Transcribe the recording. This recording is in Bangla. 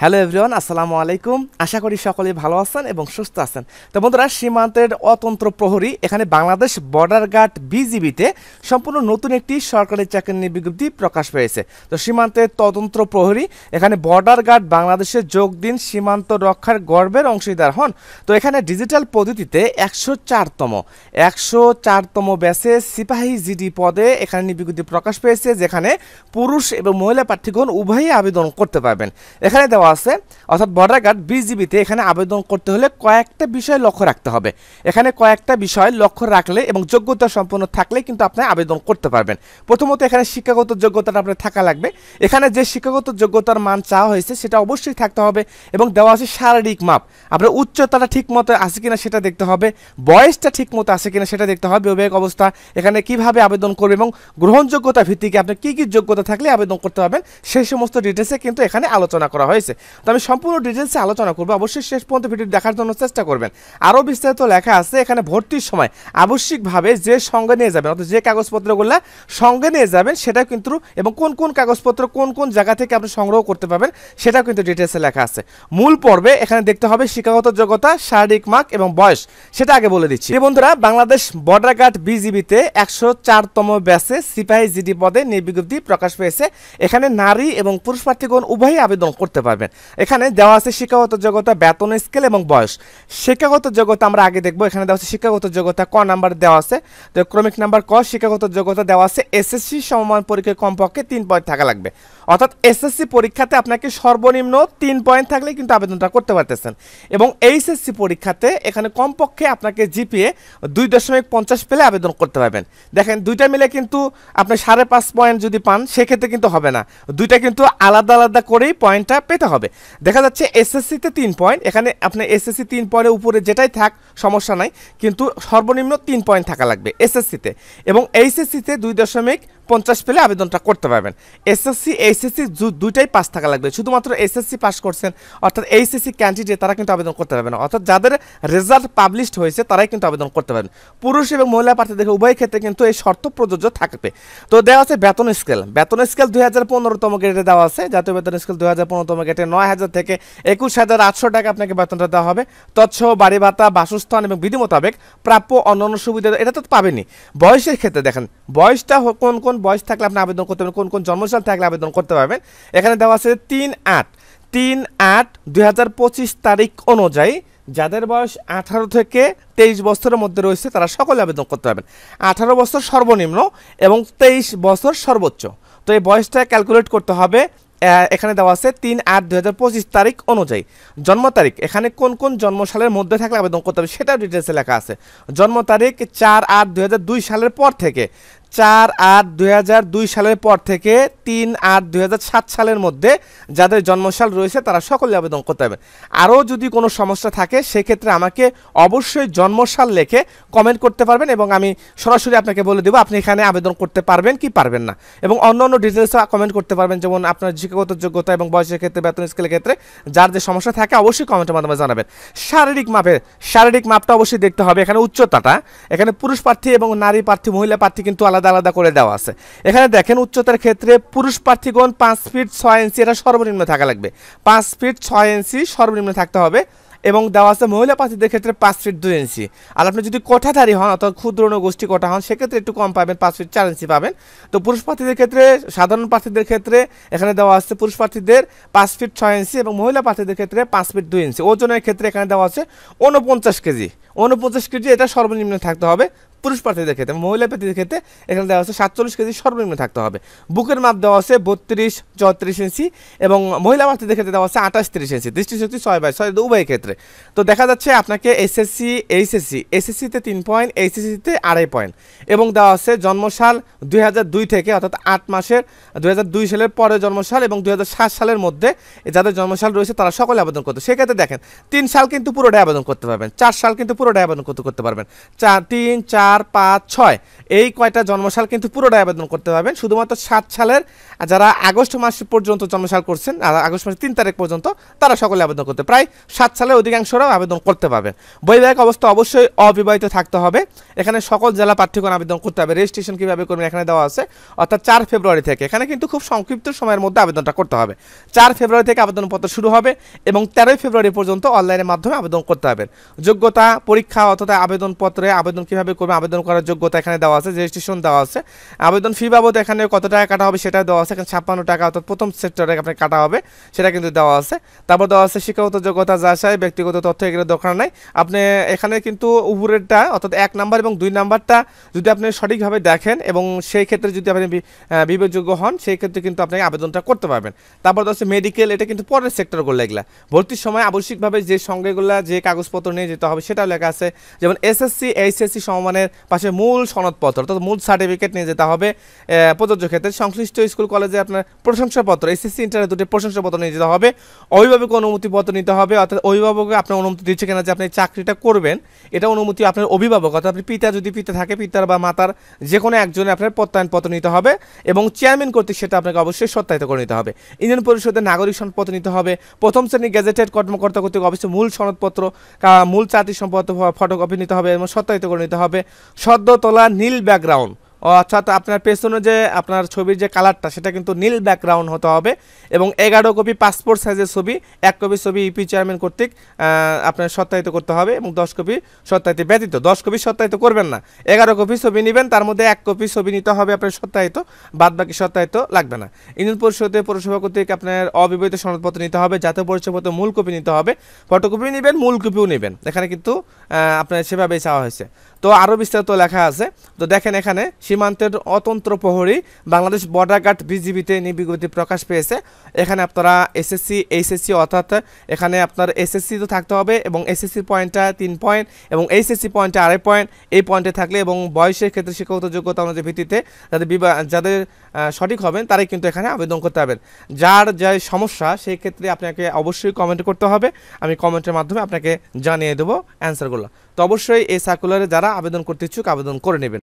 হ্যালো এভরিওয়ান, আসসালামু আলাইকুম। আশা করি সকলেই ভালো আছেন এবং সুস্থ আছেন। তো বন্ধুরা, সীমান্তের অতন্ত্র প্রহরী এখানে বাংলাদেশ বর্ডার গার্ড বিজিবিতে সম্পূর্ণ নতুন একটি সরকারি চাকরির বিজ্ঞপ্তি প্রকাশ পেয়েছে। তো সীমান্তের তদন্ত প্রহরী এখানে বর্ডার গার্ড বাংলাদেশে যোগ দিন, সীমান্ত রক্ষার গর্বের অংশীদার হন। তো এখানে ডিজিটাল পদ্ধতিতে 104তম ব্যাচে সিপাহী জিডি পদে এখানে বিজ্ঞপ্তি প্রকাশ পেয়েছে, যেখানে পুরুষ এবং মহিলা প্রার্থীগণ উভয়ই আবেদন করতে পারবেন। এখানে দেওয়া আছে, অর্থাৎ বর্ডার গার্ড বিজিবিতে এখানে আবেদন করতে হলে কয়েকটা বিষয় লক্ষ্য রাখতে হবে। এখানে কয়েকটা বিষয় লক্ষ্য রাখলে এবং যোগ্যতা সম্পন্ন থাকলে কিন্তু আপনি আবেদন করতে পারবেন। প্রথমত এখানে শিক্ষাগত যোগ্যতাটা আপনার থাকা লাগবে। এখানে যে শিক্ষাগত যোগ্যতার মান চাওয়া হয়েছে সেটা অবশ্যই থাকতে হবে এবং দেওয়া আছে শারীরিক মাপ। আপনার উচ্চতাটা ঠিক মতো আছে কিনা সেটা দেখতে হবে, বয়সটা ঠিক মতো আছে কিনা সেটা দেখতে হবে, বৈবাহিক অবস্থা, এখানে কিভাবে আবেদন করবে এবং গ্রহণযোগ্যতা ভিত্তিকে আপনি কী কী যোগ্যতা থাকলে আবেদন করতে পারবেন সেই সমস্ত ডিটেলসে কিন্তু এখানে আলোচনা করা হয়েছে। তো আমি সম্পূর্ণ ডিটেলসে আলোচনা করবো, অবশ্যই শেষ পর্যন্ত ভিডিও দেখার জন্য চেষ্টা করবেন। আরও বিস্তারিত লেখা আছে এখানে। ভর্তির সময় আবশ্যিকভাবে যে সঙ্গে নিয়ে যাবেন, অর্থাৎ যে কাগজপত্রগুলো সঙ্গে নিয়ে যাবেন সেটা কিন্তু, এবং কোন কোন কাগজপত্র কোন কোন জায়গা থেকে আপনি সংগ্রহ করতে পারবেন সেটাও কিন্তু ডিটেলসে লেখা আছে। মূল পর্বে এখানে দেখতে হবে শিক্ষাগত যোগ্যতা, শারীরিক মার্ক এবং বয়স, সেটা আগে বলে দিচ্ছি। বন্ধুরা, বাংলাদেশ বর্ডার গার্ড বিজিবিতে 104তম ব্যাচে সিপাহী জিডি পদে বিজ্ঞপ্তি প্রকাশ পেয়েছে। এখানে নারী এবং পুরুষ প্রার্থীগণ উভয়ই আবেদন করতে পারবেন। এখানে দেওয়া আছে শিক্ষাগত যোগ্যতা, বেতন স্কেল এবং বয়স। শিক্ষাগত যোগ্যতা আমরা আগে দেখবো। এখানে দেওয়া আছে শিক্ষাগত যোগ্যতা, ক নাম্বার দেওয়া আছে, তো ক্রমিক নাম্বার ক। শিক্ষাগত যোগ্যতা দেওয়া আছে এসএসসি সমমান পরীক্ষায় কমপক্ষে 3 পয়েন্ট থাকা লাগবে। অর্থাৎ এসএসসি পরীক্ষাতে আপনাকে সর্বনিম্ন 3 পয়েন্ট থাকলে কিন্তু আবেদনটা করতে পারতেছেন, এবং এইচএসসি পরীক্ষাতে এখানে কমপক্ষে আপনাকে জিপিএ 2.50 পেলে আবেদন করতে পারবেন। দেখেন, দুইটা মিলে কিন্তু আপনি 5.5 পয়েন্ট যদি পান সেক্ষেত্রে কিন্তু হবে না, দুইটা কিন্তু আলাদা আলাদা করেই পয়েন্টটা পেতে হবে। দেখা যাচ্ছে এসএসসিতে 3 পয়েন্ট, এখানে আপনি এসএসসি 3 পয়েন্টের উপরে যেটাই থাক সমস্যা নাই, কিন্তু সর্বনিম্ন 3 পয়েন্ট থাকা লাগবে এসএসসিতে, এবং এইচএসসিতে 2.50 পেলে আবেদনটা করতে পারবেন। এসএসসি এইচএসসি দুইটাই পাস থাকা লাগবে। শুধুমাত্র এসএসসি পাস করছেন অর্থাৎ এইচএসসি ক্যান্ডিডেট তারা কিন্তু আবেদন করতে পারবে না, অর্থাৎ যাদের রেজাল্ট পাবলিশড হয়েছে তারাই কিন্তু আবেদন করতে পারবেন। পুরুষ এবং মহিলা প্রার্থীদের উভয় ক্ষেত্রে কিন্তু এই শর্ত প্রযোজ্য থাকবে। তো দেওয়া আছে বেতন স্কেল। বেতন স্কেল 2015তম গ্রেডে দেওয়া আছে। জাতীয় বেতন স্কেল 2015তম গ্রেডে 9,000 থেকে 21,800 টাকা আপনাকে বেতনটা দেওয়া হবে। তৎসহ বাড়ি ভাতা, বাসস্থান এবং বিধি মোতাবেক প্রাপ্য অন্যান্য সুবিধা এটা তো পাবেনই। বয়সের ক্ষেত্রে দেখেন, বয়সটা কোন কোন বয়স থাকলে আপনি আবেদন করতে পারবেন, কোন কোন জন্মসাল থাকলে আবেদন করতে পারবেন। এখানে দেওয়া আছে 3/8/2025 তারিখ অনুযায়ী যাদের বয়স 18 থেকে 23 বছরের মধ্যে রয়েছে তারা সকলে আবেদন করতে পারবেন। 18 বছর সর্বনিম্ন এবং 23 বছর সর্বোচ্চ। তো এই বয়সটা ক্যালকুলেট করতে হবে। এখানে দেওয়া আছে 3/8/2025 তারিখ অনুযায়ী। জন্ম তারিখ এখানে কোন কোন জন্মসালের মধ্যে থাকলে আবেদন করতে হবে সেটাও ডিটেলসে লেখা আছে। জন্ম তারিখ 4/8/2002 সালের পর থেকে, 4/8/2002 সালের পর থেকে 3/8/2007 সালের মধ্যে যাদের জন্মসাল রয়েছে তারা সকলে আবেদন করতে পারবেন। আরও যদি কোনো সমস্যা থাকে সেক্ষেত্রে আমাকে অবশ্যই জন্মসাল লিখে কমেন্ট করতে পারবেন, এবং আমি সরাসরি আপনাকে বলে দেবো আপনি এখানে আবেদন করতে পারবেন কি পারবেন না, এবং অন্য অন্য ডিটেলসও কমেন্ট করতে পারবেন, যেমন আপনার শিক্ষাগত যোগ্যতা এবং বয়সের ক্ষেত্রে, বেতন স্কেলের ক্ষেত্রে যার যে সমস্যা থাকে অবশ্যই কমেন্টের মাধ্যমে জানাবেন। শারীরিক মাপটা অবশ্যই দেখতে হবে। এখানে উচ্চতাটা, এখানে পুরুষ প্রার্থী এবং নারী প্রার্থী, মহিলা প্রার্থী কিন্তু আলাদা আলাদা করে দেওয়া আছে। এখানে দেখেন, উচ্চতার ক্ষেত্রে পুরুষ প্রার্থীগণ 5 ফিট 6 ইঞ্চি এটা সর্বনিম্ন থাকা লাগবে, 5 ফিট 6 ইঞ্চি সর্বনিম্ন থাকতে হবে। এবং দেওয়া আছে মহিলা প্রার্থীদের ক্ষেত্রে 5 ফিট 2 ইঞ্চি। আর আপনি যদি কোঠাধারী হন অর্থাৎ ক্ষুদ্র গোষ্ঠী কোঠা হন সেক্ষেত্রে একটু কম পাবেন, 5 ফিট 4 ইঞ্চি পাবেন। তো পুরুষ প্রার্থীদের ক্ষেত্রে, সাধারণ প্রার্থীদের ক্ষেত্রে এখানে দেওয়া আছে পুরুষ প্রার্থীদের 5 ফিট 6 ইঞ্চি এবং মহিলা প্রার্থীদের ক্ষেত্রে 5 ফিট 2 ইঞ্চি। ওজনের ক্ষেত্রে এখানে দেওয়া আছে 49 কেজি। 49 কেজি এটা সর্বনিম্ন থাকতে হবে পুরুষ প্রার্থীদের ক্ষেত্রে। মহিলা প্রার্থীদের ক্ষেত্রে এখানে দেওয়া আছে 47 কেজি সর্বনিম্ন থাকতে হবে। বুকের মাপ দেওয়া আছে 32-34 ইঞ্চি এবং মহিলা প্রার্থীদের ক্ষেত্রে দেওয়া আছে 28-30 ইঞ্চি। দৃষ্টিশক্তি 6/6 উভয় ক্ষেত্রে। তো দেখা যাচ্ছে আপনাকে এসএসসিতে 3 পয়েন্ট, এইচএসসিতে 2.5 পয়েন্ট, এবং দেওয়া আছে জন্মসাল 2002 থেকে, অর্থাৎ 8 মাসের 2002 সালের পরে জন্মসাল এবং 2007 সালের মধ্যে যাদের জন্মসাল রয়েছে তারা সকলে আবেদন করতে। সেক্ষেত্রে দেখেন 3 সাল কিন্তু পুরোটাই আবেদন করতে পারবেন, 4 সাল কিন্তু পুরোটাই আবেদন করতে পারবেন, 3, 4, 4, 5, 6 এই কয়টা জন্মসাল কিন্তু পুরোটাই আবেদন করতে পারবেন। শুধুমাত্র 7 সালের যারা আগস্ট মাস পর্যন্ত জন্মসাল করছেন, আগস্ট মাসের 3 তারিখ পর্যন্ত, তারা সকলে আবেদন করতে, প্রায় 7 সালের অধিকাংশরাও আবেদন করতে পারবেন। বৈবাহিক অবস্থা অবশ্যই অবিবাহিত থাকতে হবে। এখানে সকল জেলা প্রার্থীগণ আবেদন করতে হবে। রেজিস্ট্রেশন কীভাবে করবেন এখানে দেওয়া আছে, অর্থাৎ 4 ফেব্রুয়ারি থেকে। এখানে কিন্তু খুব সংক্ষিপ্ত সময়ের মধ্যে আবেদনটা করতে হবে। 4 ফেব্রুয়ারি থেকে আবেদনপত্র শুরু হবে এবং 13 ফেব্রুয়ারি পর্যন্ত অনলাইনের মাধ্যমে আবেদন করতে হবে। যোগ্যতা পরীক্ষা অর্থাৎ আবেদনপত্রে আবেদন কীভাবে করবে, আবেদন করার যোগ্যতা এখানে দেওয়া আছে, রেজিস্ট্রেশন দেওয়া আছে। আবেদন ফি বাবদ এখানে কত টাকা কাটা হবে সেটা দেওয়া আছে। এখানে 56 টাকা অর্থাৎ প্রথম সেক্টরে আপনার কাটা হবে, সেটা কিন্তু দেওয়া আছে। তারপর দেওয়া আছে শিক্ষাগত যোগ্যতা যাচাই, ব্যক্তিগত তথ্য এগুলো দরকার নাই। আপনি এখানে কিন্তু উপরেরটা অর্থাৎ 1 নাম্বার এবং 2 নাম্বারটা যদি আপনি সঠিকভাবে দেখেন এবং সেই ক্ষেত্রে যদি আপনি বিবেকযোগ্য হন, সেই ক্ষেত্রে কিন্তু আপনি আবেদনটা করতে পারবেন। তারপর দেওয়া আছে মেডিকেল, এটা কিন্তু পরের সেক্টরগুলো এগুলা। ভর্তির সময় আবশ্যিকভাবে যে সঙ্গেগুলো যে কাগজপত্র নিয়ে যেতে হবে সেটাও লেখা আছে, যেমন এসএসসি এইচএসসি সমমানের পাশে মূল সনদপত্র অর্থাৎ মূল সার্টিফিকেট নিয়ে যেতে হবে। প্রযোজ্য ক্ষেত্রে সংশ্লিষ্ট স্কুল কলেজে আপনার প্রশংসাপত্র, এসএসসি ইন্টারের দুটি প্রশংসাপত্র নিয়ে যেতে হবে। অভিভাবকের অনুমতিপত্র নিতে হবে, অর্থাৎ অভিভাবক আপনার অনুমতি দিচ্ছে কিনা যে আপনি চাকরিটা করবেন, এটা অনুমতি আপনার অভিভাবক অর্থাৎ আপনি পিতা যদি পিতা থাকে পিতার বা মাতার যে কোনো একজনে আপনার প্রত্যয়নপত্র নিতে হবে এবং চেয়ারম্যান কর্তৃক সেটা আপনাকে অবশ্যই সত্যায়িত করে নিতে হবে। ইউনিয়ন পরিষদের নাগরিক সনদপত্র নিতে হবে। প্রথম শ্রেণী গেজেটেড কর্মকর্তা কর্তৃক অবশ্যই মূল সনদপত্র, মূল চাকরি সম্পত্তি ফটোকপি নিতে হবে এবং সত্যায়িত করে নিতে হবে। সদ্য তোলা নীল ব্যাকগ্রাউন্ড, অর্থাৎ আপনার পেছনে যে আপনার ছবির যে কালারটা সেটা কিন্তু নীল ব্যাকগ্রাউন্ড হতে হবে এবং 11 কপি পাসপোর্ট সাইজের ছবি, 1 কপি ছবি ইপি চেয়ারম্যান কর্তৃক আপনার সত্যায়িত করতে হবে এবং 10 কপি সত্যায়িত ব্যতীত, 10 কপি সত্যায়িত করবেন না, 11 কপি ছবি নেবেন, তার মধ্যে 1 কপি ছবি নিতে হবে আপনার সত্যায়িত, বাদ বাকি সত্যায়িত লাগবে না। ইউনিয়ন পরিষদে পৌরসভা কর্তৃক আপনার অবিবাহিত সনদপত্র নিতে হবে, জাতীয় পরিচয়পত্র মূল কপি নিতে হবে, ফটোকপি নেবেন, মূল কপিও নেবেন। এখানে কিন্তু আপনার সেভাবেই চাওয়া হয়েছে। তো আরও বিস্তারিত লেখা আছে। তো দেখেন এখানে সীমান্তের অতন্ত্র প্রহরী বাংলাদেশ বর্ডার গার্ড বিজিবিতে বিজ্ঞপ্তি প্রকাশ পেয়েছে। এখানে আপনারা এসএসসি এইচএসসি অর্থাৎ এখানে আপনার এসএসসি তো থাকতে হবে এবং এসএসসি পয়েন্টটা 3 পয়েন্ট এবং এইচএসসি পয়েন্টটা 2.5 পয়েন্ট, এই পয়েন্টে থাকলে এবং বয়সের ক্ষেত্রে শিক্ষাগত যোগ্যতা অনুযায়ী ভিত্তিতে যাদের সঠিক হবেন তারাই কিন্তু এখানে আবেদন করতে পারবেন। যার যা সমস্যা সেই ক্ষেত্রে আপনাকে অবশ্যই কমেন্ট করতে হবে, আমি কমেন্টের মাধ্যমে আপনাকে জানিয়ে দেবো অ্যান্সারগুলো। তো অবশ্যই এই সার্কুলারে যারা আবেদন করতে ইচ্ছুক আবেদন করে নেবেন।